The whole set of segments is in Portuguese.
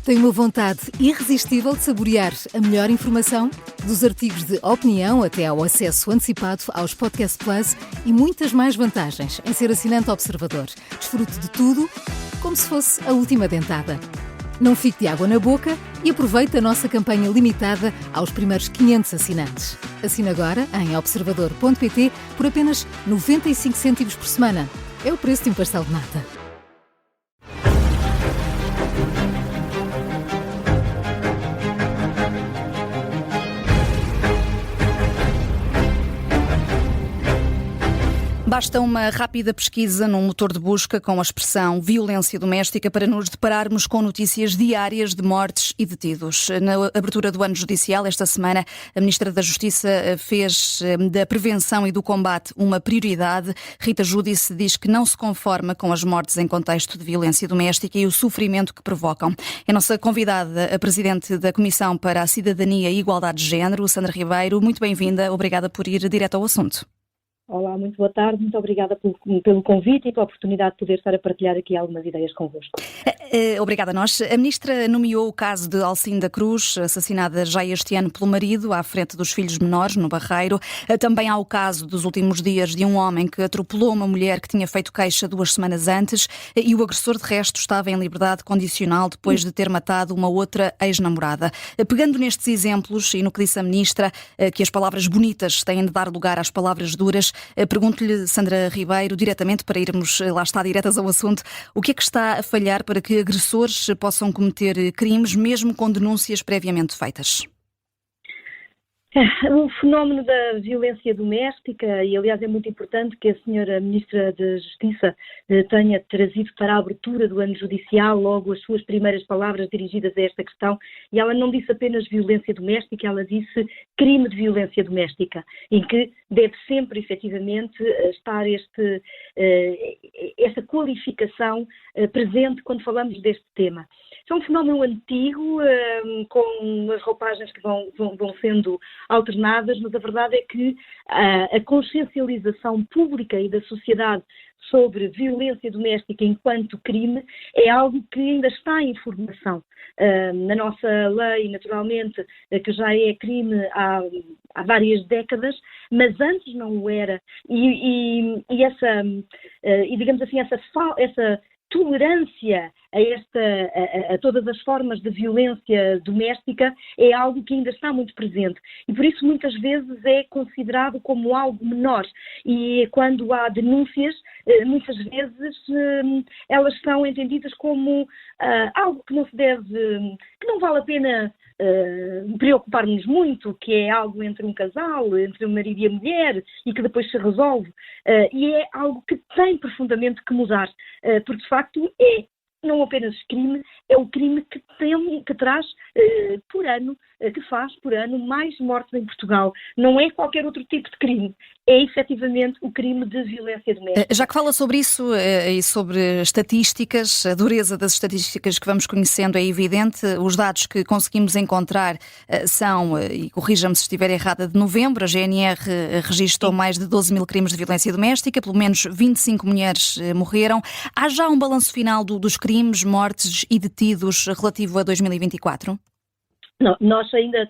Tem uma vontade irresistível de saborear a melhor informação? Dos artigos de opinião até ao acesso antecipado aos Podcast Plus e muitas mais vantagens em ser assinante Observador. Desfrute de tudo como se fosse a última dentada. Não fique de água na boca e aproveite a nossa campanha limitada aos primeiros 500 assinantes. Assine agora em observador.pt por apenas 95 cêntimos por semana. É o preço de um pastel de nata. Basta uma rápida pesquisa num motor de busca com a expressão violência doméstica para nos depararmos com notícias diárias de mortes e detidos. Na abertura do ano judicial, esta semana, a Ministra da Justiça fez da prevenção e do combate uma prioridade. Rita Giudice diz que não se conforma com as mortes em contexto de violência doméstica e o sofrimento que provocam. É a nossa convidada, a Presidente da Comissão para a Cidadania e Igualdade de Género, Sandra Ribeiro. Muito bem-vinda, obrigada por ir direto ao assunto. Olá, muito boa tarde, muito obrigada pelo convite e pela oportunidade de poder estar a partilhar aqui algumas ideias convosco. Obrigada a nós. A Ministra nomeou o caso de Alcinda Cruz, assassinada já este ano pelo marido, à frente dos filhos menores, no Barreiro. Também há o caso dos últimos dias de um homem que atropelou uma mulher que tinha feito queixa 2 semanas antes e o agressor, de resto, estava em liberdade condicional depois de ter matado uma outra ex-namorada. Pegando nestes exemplos e no que disse a Ministra, que as palavras bonitas têm de dar lugar às palavras duras, pergunto-lhe, Sandra Ribeiro, diretamente, para irmos lá está diretas ao assunto, o que é que está a falhar para que agressores possam cometer crimes mesmo com denúncias previamente feitas? O fenómeno da violência doméstica, e aliás é muito importante que a senhora Ministra da Justiça tenha trazido para a abertura do ano judicial logo as suas primeiras palavras dirigidas a esta questão, e ela não disse apenas violência doméstica, ela disse crime de violência doméstica, em que deve sempre efetivamente estar esta qualificação presente quando falamos deste tema. É um fenómeno antigo, com as roupagens que vão sendo alternadas, mas a verdade é que a consciencialização pública e da sociedade sobre violência doméstica enquanto crime é algo que ainda está em formação. Na nossa lei, naturalmente, que já é crime há várias décadas, mas antes não o era. E digamos assim, essa tolerância a todas as formas de violência doméstica é algo que ainda está muito presente e por isso muitas vezes é considerado como algo menor, e quando há denúncias, muitas vezes elas são entendidas como algo que não se deve, que não vale a pena preocupar-nos muito, que é algo entre um casal, entre o marido e a mulher, e que depois se resolve, e é algo que tem profundamente que mudar, porque de facto não apenas crime, é o crime que traz por ano, que faz por ano mais mortes em Portugal. Não é qualquer outro tipo de crime, é efetivamente o crime de violência doméstica. Já que fala sobre isso e sobre estatísticas, a dureza das estatísticas que vamos conhecendo é evidente. Os dados que conseguimos encontrar são, e corrija-me se estiver errada, de novembro. A GNR registrou mais de 12 mil crimes de violência doméstica, pelo menos 25 mulheres morreram. Há já um balanço final dos crimes, mortes e detidos relativo a 2024? Não, nós ainda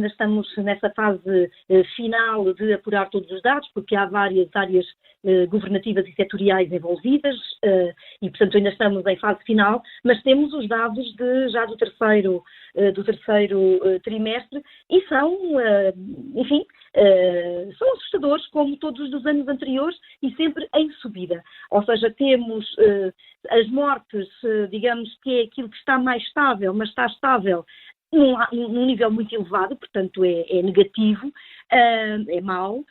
estamos nessa fase final de apurar todos os dados, porque há várias áreas governativas e setoriais envolvidas e, portanto, ainda estamos em fase final, mas temos os dados já do terceiro trimestre e são, enfim, são assustadores, como todos os anos anteriores, e sempre em subida. Ou seja, temos as mortes, digamos que é aquilo que está mais estável, mas está estável num nível muito elevado, portanto é negativo, é mau,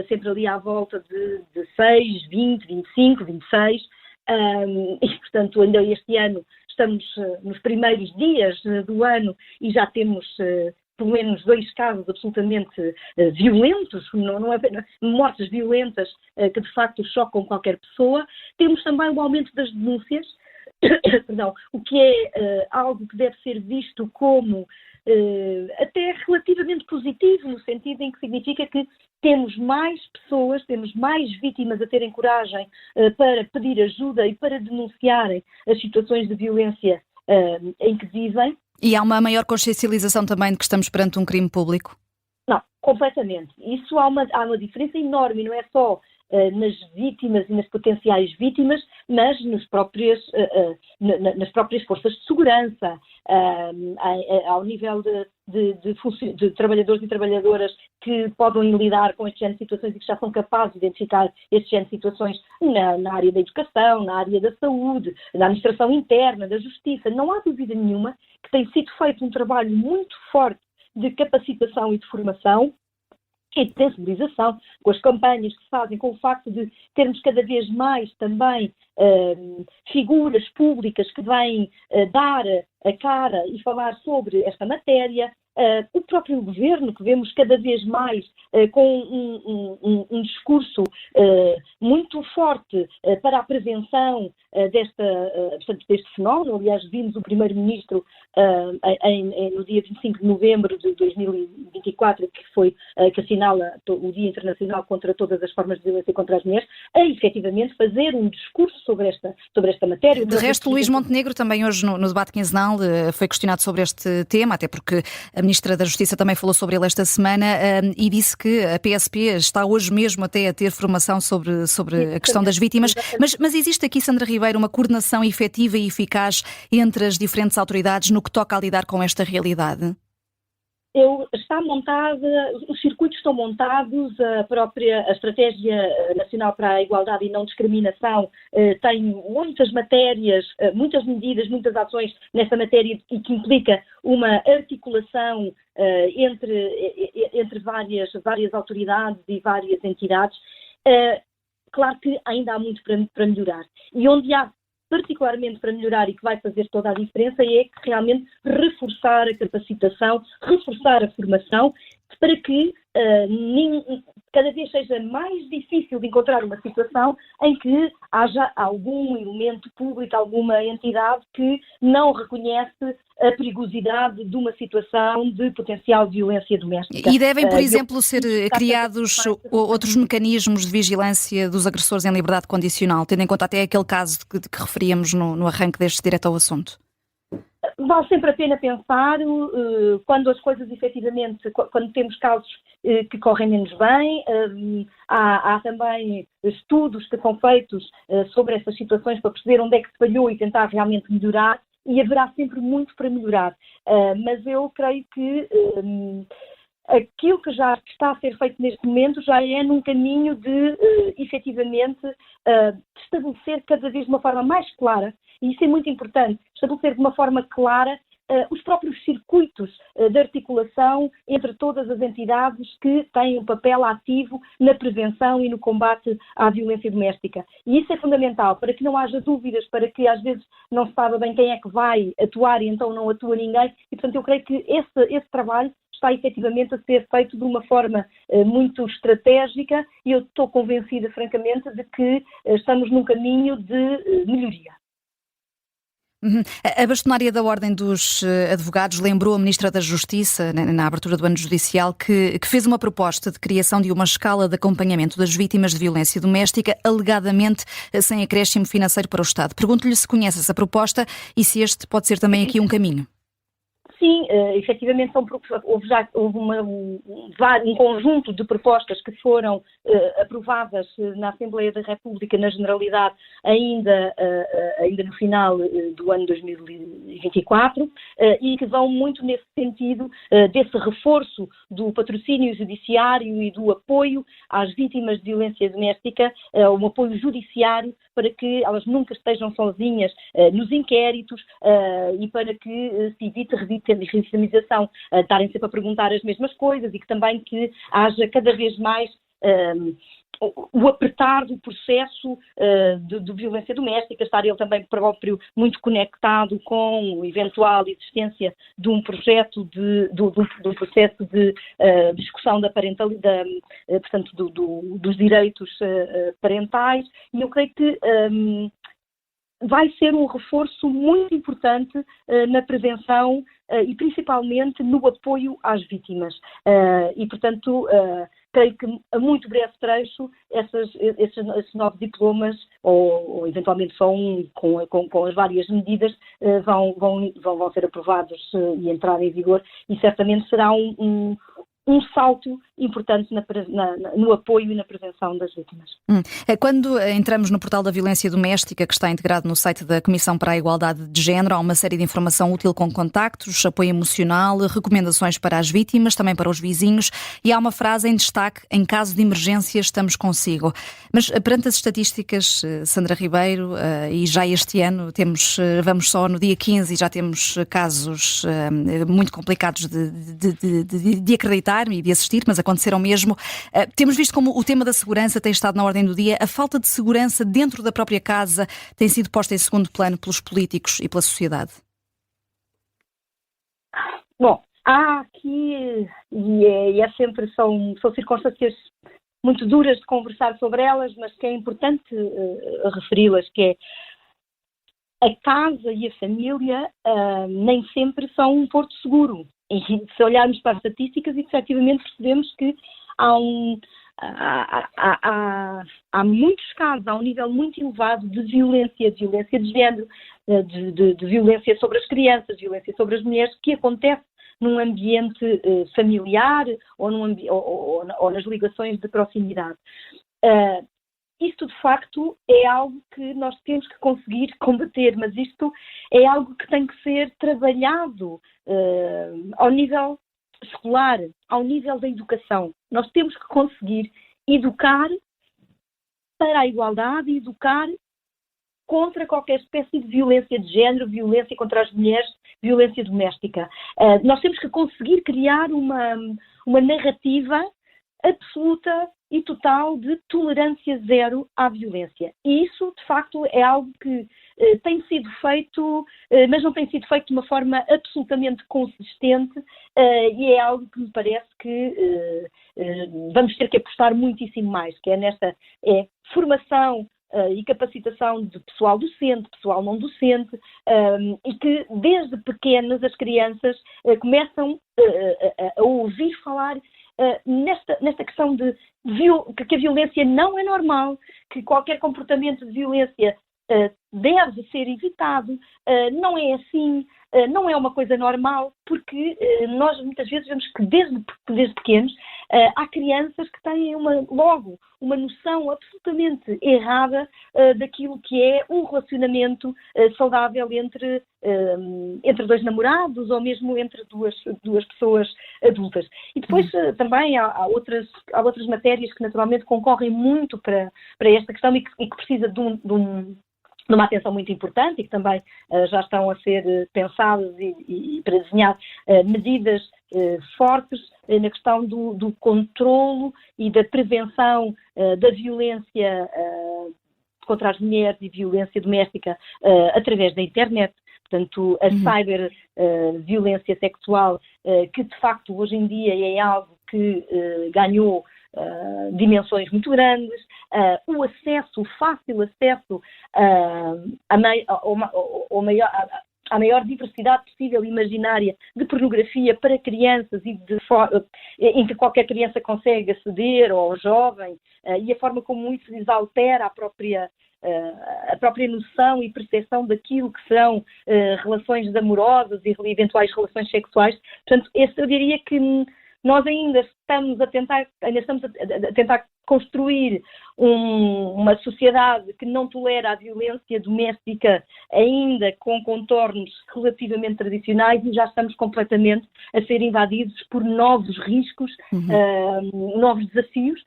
sempre ali à volta de 6, 20, 25, 26, e portanto ainda este ano estamos nos primeiros dias do ano e já temos pelo menos 2 casos absolutamente violentos, não é apenas mortes violentas que de facto chocam qualquer pessoa. Temos também o aumento das denúncias, perdão, o que é algo que deve ser visto como até relativamente positivo, no sentido em que significa que temos mais pessoas, temos mais vítimas a terem coragem para pedir ajuda e para denunciarem as situações de violência em que vivem. E há uma maior consciencialização também de que estamos perante um crime público? Não, completamente. Isso há uma diferença enorme, não é só nas vítimas e nas potenciais vítimas, mas nas próprias forças de segurança, ao nível de trabalhadores e trabalhadoras que podem lidar com este género de situações e que já são capazes de identificar este género de situações na área da educação, na área da saúde, da administração interna, da justiça. Não há dúvida nenhuma que tem sido feito um trabalho muito forte de capacitação e de formação e de sensibilização, com as campanhas que se fazem, com o facto de termos cada vez mais também figuras públicas que vêm dar a cara e falar sobre esta matéria, o próprio governo, que vemos cada vez mais com um discurso muito forte para a prevenção deste fenómeno. Aliás, vimos o Primeiro-Ministro no dia 25 de novembro de 2024, que assinala o Dia Internacional contra todas as formas de violência contra as mulheres, a efetivamente fazer um discurso sobre esta matéria. De resto, Luís Montenegro também hoje no debate quinzenal foi questionado sobre este tema, até porque a Ministra da Justiça também falou sobre ele esta semana e disse que a PSP está hoje mesmo até a ter formação sobre a questão das vítimas. Mas existe aqui, Sandra Ribeiro, uma coordenação efetiva e eficaz entre as diferentes autoridades no que toca a lidar com esta realidade? Está montada, os circuitos estão montados, a Estratégia Nacional para a Igualdade e Não Discriminação tem muitas matérias, muitas medidas, muitas ações nesta matéria e que implica uma articulação entre várias autoridades e várias entidades. Claro que ainda há muito para melhorar. E onde há particularmente para melhorar e que vai fazer toda a diferença é realmente reforçar a capacitação, reforçar a formação, para que cada vez seja mais difícil de encontrar uma situação em que haja algum elemento público, alguma entidade que não reconhece a perigosidade de uma situação de potencial violência doméstica. E devem, por exemplo, ser criados outros mecanismos de vigilância dos agressores em liberdade condicional, tendo em conta até aquele caso que referíamos no arranque deste direto ao assunto? Vale sempre a pena pensar quando as coisas efetivamente, quando temos casos que correm menos bem, há também estudos que são feitos sobre essas situações para perceber onde é que se falhou e tentar realmente melhorar, e haverá sempre muito para melhorar. Mas eu creio que aquilo que já está a ser feito neste momento já é num caminho de, efetivamente, estabelecer cada vez de uma forma mais clara, e isso é muito importante, estabelecer de uma forma clara os próprios circuitos de articulação entre todas as entidades que têm um papel ativo na prevenção e no combate à violência doméstica. E isso é fundamental, para que não haja dúvidas, para que às vezes não se saiba bem quem é que vai atuar e então não atua ninguém. E, portanto, eu creio que esse trabalho está efetivamente a ser feito de uma forma muito estratégica e eu estou convencida, francamente, de que estamos num caminho de melhoria. A bastonária da Ordem dos Advogados lembrou a Ministra da Justiça, na abertura do ano judicial, que fez uma proposta de criação de uma escala de acompanhamento das vítimas de violência doméstica, alegadamente sem acréscimo financeiro para o Estado. Pergunto-lhe se conhece essa proposta e se este pode ser também aqui um caminho. Sim, efetivamente houve um conjunto de propostas que foram aprovadas na Assembleia da República, na generalidade, ainda no final do ano 2024, e que vão muito nesse sentido desse reforço do patrocínio judiciário e do apoio às vítimas de violência doméstica, um apoio judiciário para que elas nunca estejam sozinhas nos inquéritos e para que se evite revitimização, estarem sempre a perguntar as mesmas coisas e que também que haja cada vez mais o apertar do processo de violência doméstica, estar ele também próprio muito conectado com a eventual existência de um projeto de discussão da parentalidade, portanto, dos direitos parentais, e eu creio que vai ser um reforço muito importante na prevenção e principalmente no apoio às vítimas. E, portanto, creio que a muito breve trecho esses novos diplomas, ou eventualmente só um, com as várias medidas, vão ser aprovados e entrar em vigor, e certamente será um salto importante no apoio e na prevenção das vítimas. Quando entramos no portal da violência doméstica, que está integrado no site da Comissão para a Igualdade de Género, há uma série de informação útil com contactos, apoio emocional, recomendações para as vítimas, também para os vizinhos, e há uma frase em destaque: em caso de emergência estamos consigo. Mas perante as estatísticas, Sandra Ribeiro, e já este ano vamos só no dia 15 e já temos casos muito complicados de acreditar e de assistir, mas aconteceram mesmo. Temos visto como o tema da segurança tem estado na ordem do dia. A falta de segurança dentro da própria casa tem sido posta em segundo plano pelos políticos e pela sociedade. Bom, há aqui, são circunstâncias muito duras de conversar sobre elas, mas que é importante referi-las, que é a casa e a família nem sempre são um porto seguro. E se olharmos para as estatísticas, efetivamente percebemos que há muitos casos, há um nível muito elevado de violência de género, de violência sobre as crianças, de violência sobre as mulheres, que acontece num ambiente familiar ou nas ligações de proximidade. Isto, de facto, é algo que nós temos que conseguir combater, mas isto é algo que tem que ser trabalhado ao nível escolar, ao nível da educação. Nós temos que conseguir educar para a igualdade e educar contra qualquer espécie de violência de género, violência contra as mulheres, violência doméstica. Nós temos que conseguir criar uma narrativa absoluta e total de tolerância zero à violência. E isso, de facto, é algo que tem sido feito, mas não tem sido feito de uma forma absolutamente consistente, e é algo que me parece que vamos ter que apostar muitíssimo mais, que é nesta formação e capacitação de pessoal docente, pessoal não docente, e que desde pequenas as crianças começam a ouvir falar nesta questão de que a violência não é normal, que qualquer comportamento de violência deve ser evitado, não é assim, não é uma coisa normal, porque nós muitas vezes vemos que desde pequenos há crianças que têm logo uma noção absolutamente errada daquilo que é um relacionamento saudável entre dois namorados ou mesmo entre duas pessoas adultas. E depois também há outras matérias que naturalmente concorrem muito para esta questão e que precisa de uma atenção muito importante e que também já estão a ser pensadas e para desenhar medidas fortes na questão do controlo e da prevenção da violência contra as mulheres e violência doméstica através da internet. Portanto, a cyberviolência sexual, que de facto hoje em dia é algo que ganhou dimensões muito grandes, o fácil acesso à maior diversidade possível e imaginária de pornografia para crianças em que qualquer criança consegue aceder, ou jovem, e a forma como isso lhes altera a própria noção e percepção daquilo que serão relações amorosas e eventuais relações sexuais. Portanto, eu diria que nós ainda estamos a tentar construir uma sociedade que não tolera a violência doméstica ainda com contornos relativamente tradicionais, e já estamos completamente a ser invadidos por novos riscos, novos desafios,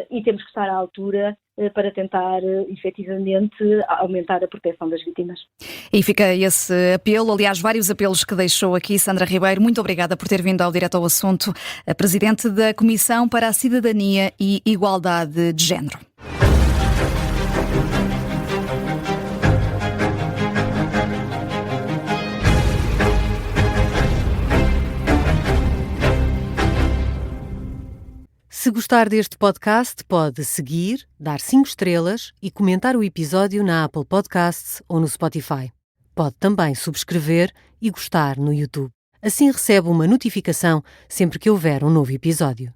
e temos que estar à altura para tentar, efetivamente, aumentar a proteção das vítimas. E fica esse apelo, aliás, vários apelos que deixou aqui Sandra Ribeiro. Muito obrigada por ter vindo ao Direto ao Assunto, a Presidente da Comissão para a Cidadania e Igualdade de Género. Se gostar deste podcast, pode seguir, dar 5 estrelas e comentar o episódio na Apple Podcasts ou no Spotify. Pode também subscrever e gostar no YouTube. Assim recebe uma notificação sempre que houver um novo episódio.